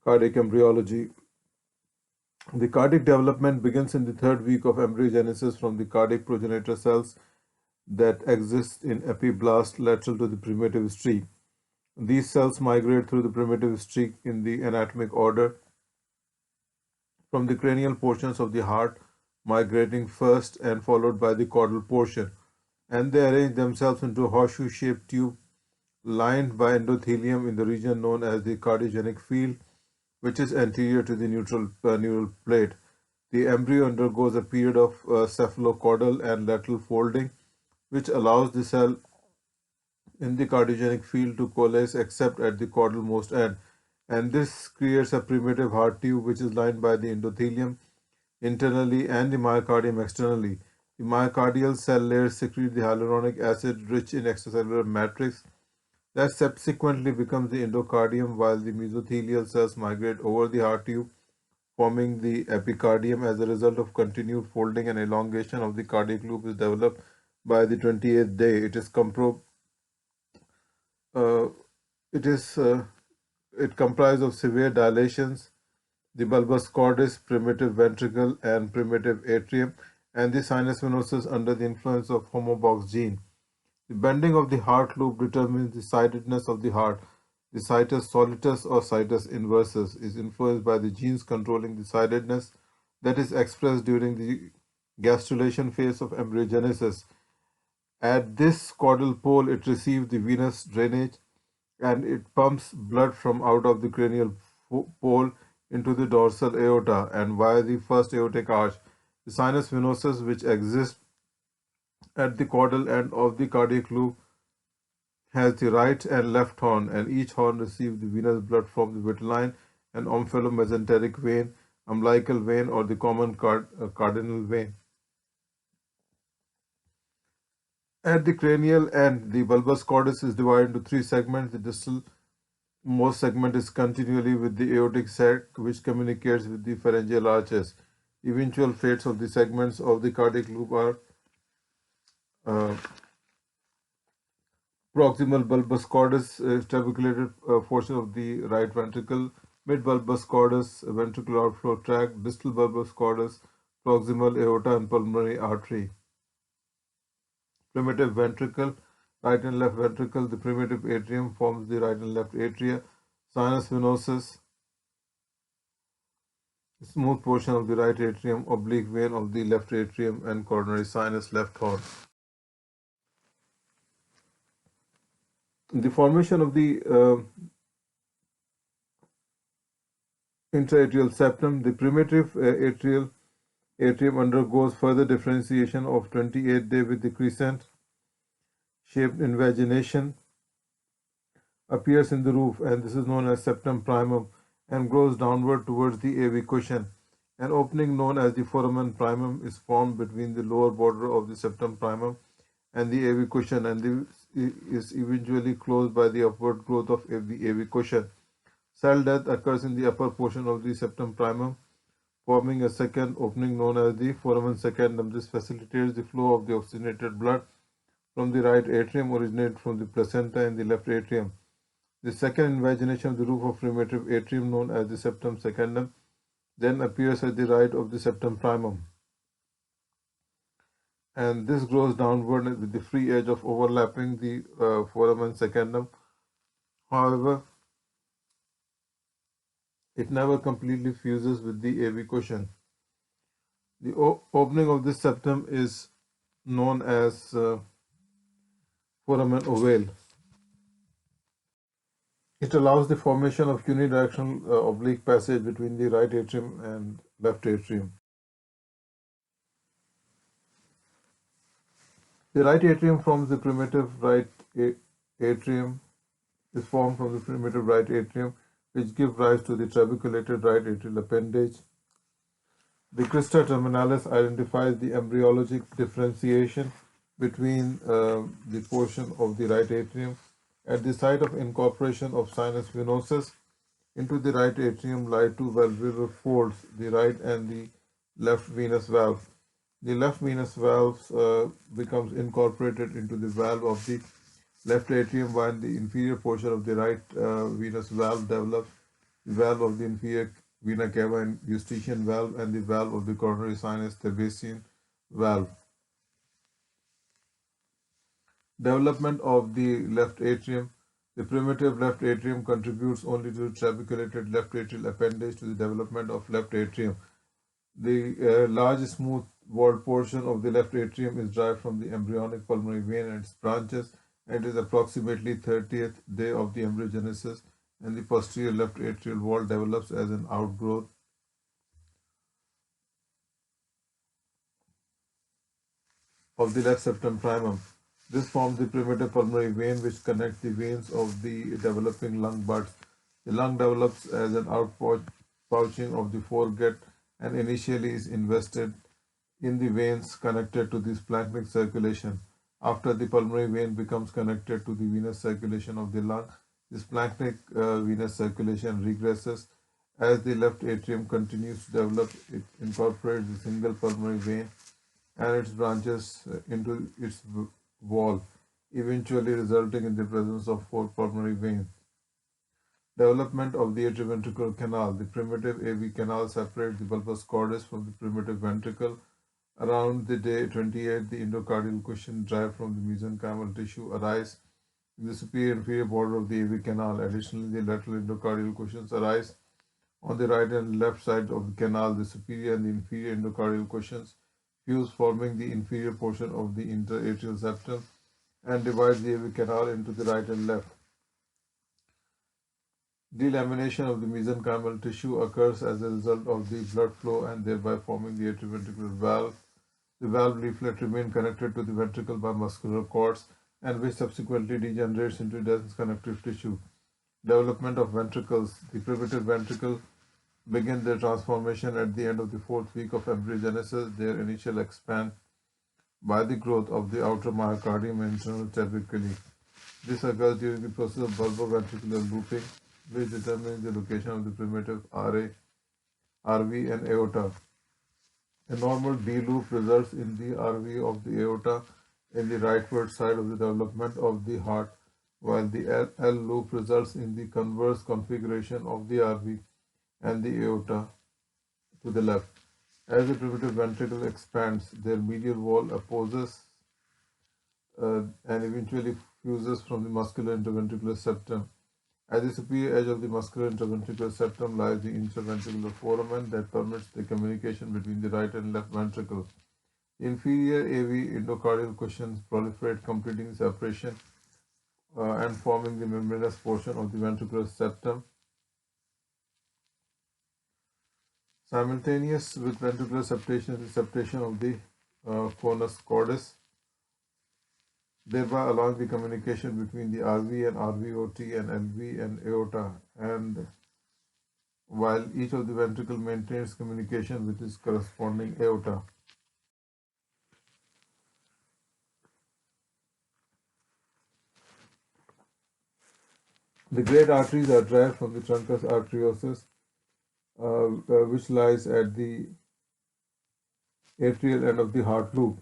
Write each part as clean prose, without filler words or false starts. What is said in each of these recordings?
Cardiac embryology. The cardiac development begins in the third week of embryogenesis from the cardiac progenitor cells that exist in epiblast lateral to the primitive streak. These cells migrate through the primitive streak in the anatomic order from the cranial portions of the heart, migrating first and followed by the caudal portion, and they arrange themselves into a horseshoe-shaped tube lined by endothelium in the region known as the cardiogenic field, which is anterior to the neural plate. The embryo undergoes a period of cephalocaudal and lateral folding, which allows the cell in the cardiogenic field to coalesce except at the caudal-most end, and this creates a primitive heart tube which is lined by the endothelium internally and the myocardium externally. The myocardial cell layers secrete the hyaluronic acid rich in extracellular matrix that subsequently becomes the endocardium, while the mesothelial cells migrate over the heart tube, forming the epicardium. As a result of continued folding and elongation of the cardiac loop is developed by the 28th day. Uh, it comprises of severe dilations, the bulbus cordis, primitive ventricle, and primitive atrium, and the sinus venosus under the influence of homobox gene. The bending of the heart loop determines the sidedness of the heart. The situs solitus or situs inversus is influenced by the genes controlling the sidedness that is expressed during the gastrulation phase of embryogenesis. At this caudal pole, it receives the venous drainage and it pumps blood from out of the cranial pole into the dorsal aorta and via the first aortic arch. The sinus venosus, which exists at the caudal end of the cardiac loop, has the right and left horn, and each horn receives the venous blood from the vitelline and omphallomesenteric vein, umbilical vein, or the common cardinal vein. At the cranial end, the bulbus cordis is divided into three segments. The distal most segment is continually with the aortic sac, which communicates with the pharyngeal arches. Eventual fates of the segments of the cardiac loop are proximal bulbus cordis, trabeculated portion of the right ventricle, mid bulbus cordis, ventricular outflow tract, distal bulbus cordis, proximal aorta and pulmonary artery. Primitive ventricle, right and left ventricle. The primitive atrium forms the right and left atria. Sinus venosus, smooth portion of the right atrium, oblique vein of the left atrium, and coronary sinus, left horn. The formation of the intraatrial septum. The primitive atrium undergoes further differentiation of 28th day with the crescent shaped invagination appears in the roof, and this is known as septum primum, and grows downward towards the AV cushion. An opening known as the foramen primum is formed between the lower border of the septum primum and the AV cushion, and is eventually closed by the upward growth of the AV cushion. Cell death occurs in the upper portion of the septum primum, forming a second opening known as the foramen secundum. This facilitates the flow of the oxygenated blood from the right atrium originated from the placenta in the left atrium. The second invagination of the roof of primitive atrium, known as the septum secundum, then appears at the right of the septum primum, and this grows downward with the free edge of overlapping the foramen secundum. However, it never completely fuses with the AV cushion. The opening of this septum is known as foramen ovale. It allows the formation of unidirectional oblique passage between the right atrium and left atrium. The right atrium forms the primitive right atrium is formed from the primitive right atrium, which give rise to the trabeculated right atrial appendage. The crista terminalis identifies the embryologic differentiation between the portion of the right atrium. At the site of incorporation of sinus venosus into the right atrium lie two valvular folds, the right and the left venous valve. The left venous valve becomes incorporated into the valve of the left atrium, while the inferior portion of the right venous valve develops the valve of the inferior vena cava and eustachian valve, and the valve of the coronary sinus, the Basin valve. Development of the left atrium. The primitive left atrium contributes only to the trabeculated left atrial appendage to the development of left atrium. The large smooth walled portion of the left atrium is derived from the embryonic pulmonary vein and its branches, and is approximately 30th day of the embryogenesis, and the posterior left atrial wall develops as an outgrowth of the left septum primum. This forms the primitive pulmonary vein which connects the veins of the developing lung buds. The lung develops as an outpouching of the foregut and initially is invested in the veins connected to the splanchnic circulation. After the pulmonary vein becomes connected to the venous circulation of the lung, the splanchnic venous circulation regresses. As the left atrium continues to develop, it incorporates the single pulmonary vein and its branches into its wall, eventually resulting in the presence of four pulmonary veins. Development of the atrioventricular canal. The primitive AV canal separates the bulbous cordis from the primitive ventricle. Around the day 28, the endocardial cushion derived from the mesenchymal tissue arise in the superior and inferior border of the AV canal. Additionally, the lateral endocardial cushions arise on the right and left sides of the canal. The superior and the inferior endocardial cushions fuse, forming the inferior portion of the interatrial septum, and divides the AV canal into the right and left. Delamination of the mesenchymal tissue occurs as a result of the blood flow and thereby forming the atrioventricular valve. The valve leaflet remains connected to the ventricle by muscular cords, and which subsequently degenerates into dense connective tissue. Development of ventricles. The primitive ventricle begin their transformation at the end of the fourth week of embryogenesis. Their initial expand by the growth of the outer myocardium and internal tubercle. This occurs during the process of bulboventricular looping, which determines the location of the primitive RA, RV, and aorta. A normal D loop results in the RV of the aorta in the rightward side of the development of the heart, while the L loop results in the converse configuration of the RV and the aorta to the left. As the primitive ventricle expands, their medial wall opposes and eventually fuses from the muscular interventricular septum. At the superior edge of the muscular interventricular septum lies the interventricular foramen that permits the communication between the right and left ventricles. The inferior AV endocardial cushions proliferate, completing the separation and forming the membranous portion of the ventricular septum. Simultaneous with ventricular septation is the septation of the conus cordis, thereby allowing the communication between the RV and RVOT and LV and aorta, and while each of the ventricle maintains communication with its corresponding aorta. The great arteries are derived from the truncus arteriosus, which lies at the atrial end of the heart loop.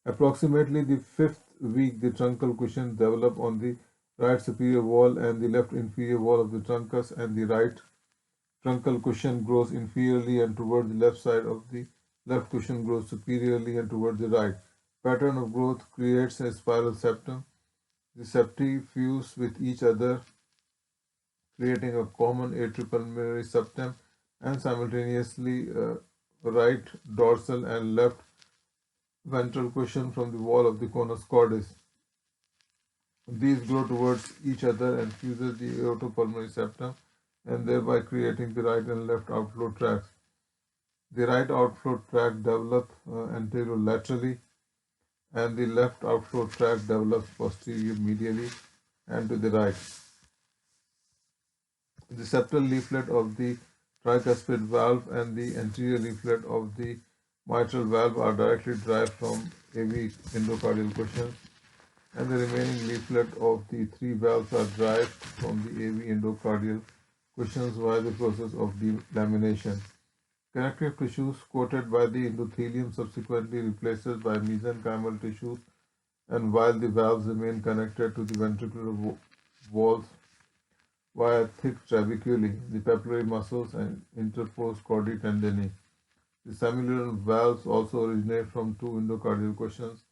Approximately the fifth week, the truncal cushions develop on the right superior wall and the left inferior wall of the truncus, and the right truncal cushion grows inferiorly and toward the left side of the left cushion grows superiorly and toward the right. Pattern of growth creates a spiral septum. The septi fuse with each other, creating a common atriopulmonary septum, and simultaneously right dorsal and left ventral cushion from the wall of the conus cordis. These grow towards each other and fuses the aortopulmonary septum, and thereby creating the right and left outflow tracts. The right outflow tract develops anterolaterally, and the left outflow tract develops posterior medially and to the right. The septal leaflet of the tricuspid valve and the anterior leaflet of the mitral valve are directly derived from AV endocardial cushions, and the remaining leaflet of the three valves are derived from the AV endocardial cushions via the process of delamination. Connective tissues coated by the endothelium subsequently replaces by mesenchymal tissues, and while the valves remain connected to the ventricular walls via thick trabeculae, the papillary muscles, and interposed chordae tendineae. The semilunar valves also originate from two endocardial cushions,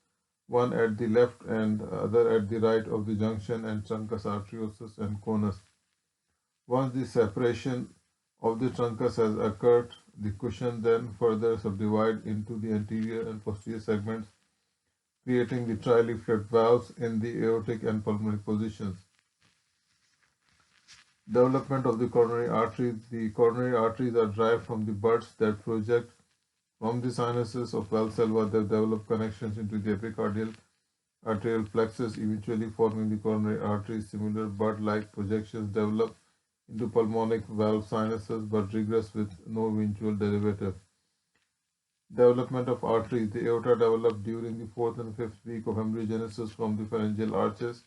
one at the left and other at the right of the junction and truncus arteriosus and conus. Once the separation of the truncus has occurred, the cushion then further subdivides into the anterior and posterior segments, creating the trileaflet valves in the aortic and pulmonary positions. Development of the coronary arteries. The coronary arteries are derived from the buds that project from the sinuses of Valsalva that develop connections into the epicardial arterial plexus, eventually forming the coronary arteries. Similar bud-like projections develop into pulmonic valve sinuses but regress with no eventual derivative. Development of arteries. The aorta developed during the fourth and fifth week of embryogenesis from the pharyngeal arches.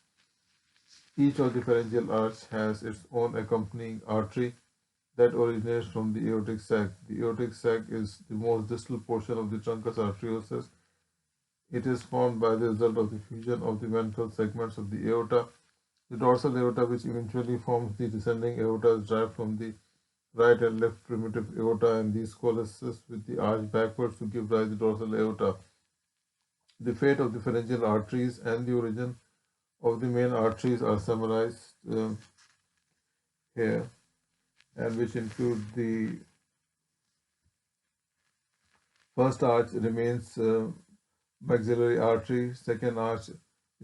Each of the pharyngeal arch has its own accompanying artery that originates from the aortic sac. The aortic sac is the most distal portion of the truncus arteriosus. It is formed by the result of the fusion of the ventral segments of the aorta. The dorsal aorta, which eventually forms the descending aorta, is derived from the right and left primitive aorta, and these coalesces with the arch backwards to give rise to the dorsal aorta. The fate of the pharyngeal arteries and the origin of the main arteries are summarized here, and which include the first arch remains maxillary artery, second arch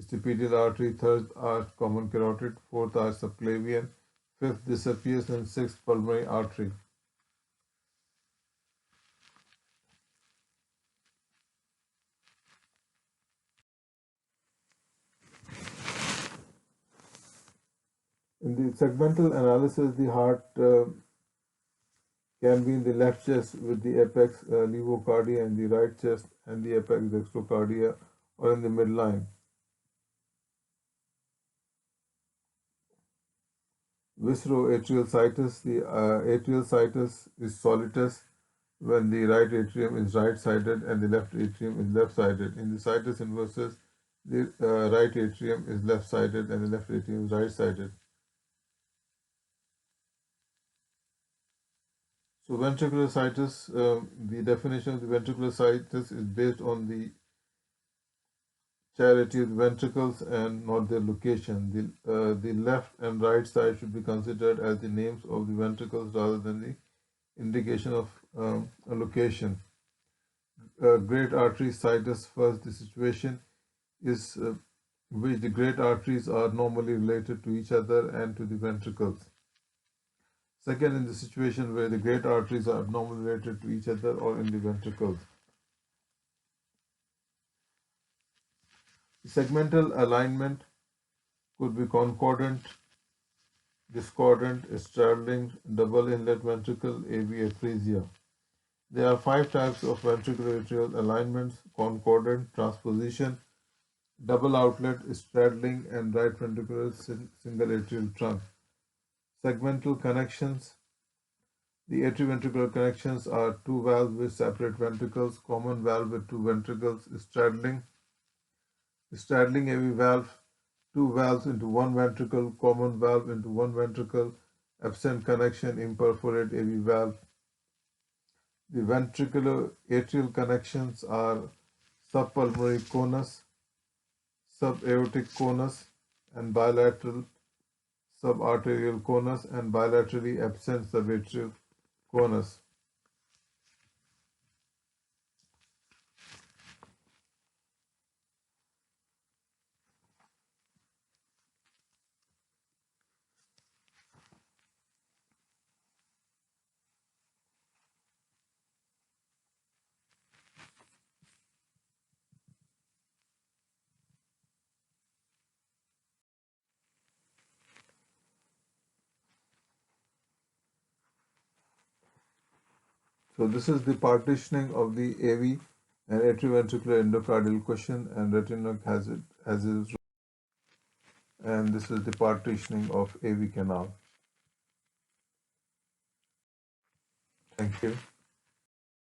stapedial artery, third arch common carotid, fourth arch subclavian, fifth disappears, and sixth pulmonary artery. In the segmental analysis, the heart can be in the left chest with the apex levocardia, and the right chest and the apex dextrocardia, or in the midline. Visceral atrial situs. The atrial situs is solitus when the right atrium is right-sided and the left atrium is left-sided. In the situs inversus, the right atrium is left-sided and the left atrium is right-sided. So ventricular situs, the definition of the ventricular situs is based on the charity of the ventricles and not their location. The left and right side should be considered as the names of the ventricles rather than the indication of a location. Great artery situs. First, the situation is which the great arteries are normally related to each other and to the ventricles. Second, in the situation where the great arteries are abnormally related to each other or in the ventricles. The segmental alignment could be concordant, discordant, straddling, double inlet ventricle, AV aplasia. There are 5 types of ventricular atrial alignments: concordant, transposition, double outlet, straddling, and right ventricular single atrial trunk. Segmental connections. The atrioventricular connections are 2 valves with separate ventricles, common valve with 2 ventricles, straddling AV valve, 2 valves into 1 ventricle, common valve into 1 ventricle, absent connection, imperforate AV valve. The ventricular atrial connections are subpulmonary conus, subaortic conus, and bilateral subarterial conus, and bilaterally absent subatrial conus. So this is the partitioning of the AV and atrioventricular endocardial cushion, and retina has it as is, and this is the partitioning of AV canal. Thank you.